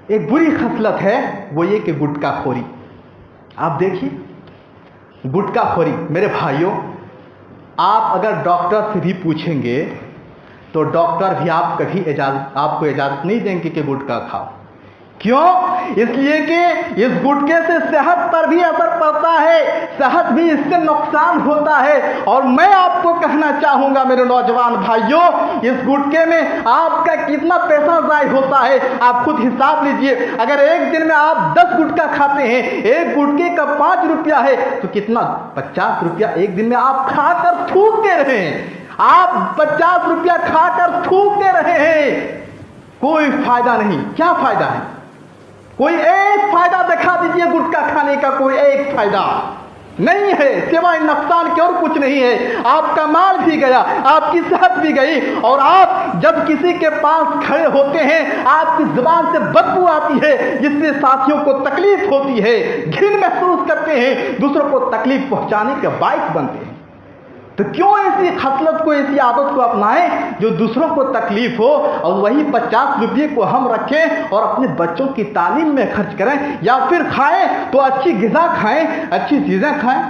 एक बुरी खसलत है, वो ये कि गुटखा खोरी। आप देखिए, गुटखा खोरी, मेरे भाइयों, आप अगर डॉक्टर से भी पूछेंगे तो डॉक्टर भी आपको इजाज़त नहीं देंगे कि गुटखा खाओ। क्यों? इसलिए कि इस गुटखे से सेहत पर भी असर पड़ता है, सेहत भी इससे नुकसान होता है। और मैं आपको कहना चाहूंगा मेरे नौजवान भाइयों, इस गुटखे में आपका कितना पैसा ज़ाय होता है, आप खुद हिसाब लीजिए। अगर एक दिन में आप 10 गुटखा खाते हैं, एक गुटखे का 5 रुपया है, तो कितना 50 रुपया एक दिन में आप खाकर थूकते रहे हैं। आप 50 रुपया खाकर थूकते रहे हैं, कोई फायदा नहीं। क्या फायदा है? कोई एक फायदा दिखा दीजिए गुटखा खाने का, कोई एक फायदा नहीं है, सिवाय नुकसान के और कुछ नहीं है। आपका माल भी गया, आपकी सेहत भी गई, और आप जब किसी के पास खड़े होते हैं आपकी जुबान से बदबू आती है, जिससे साथियों को तकलीफ होती है, घिन महसूस करते हैं, दूसरों को तकलीफ पहुंचाने के बाइस बनते हैं। तो क्यों ऐसी खसलत को, ऐसी आदत को अपनाएं जो दूसरों को तकलीफ हो, और वही 50 रुपये को हम रखें और अपने बच्चों की तालीम में खर्च करें, या फिर खाएं तो अच्छी ग़िज़ा खाएं, अच्छी चीज़ें खाएं।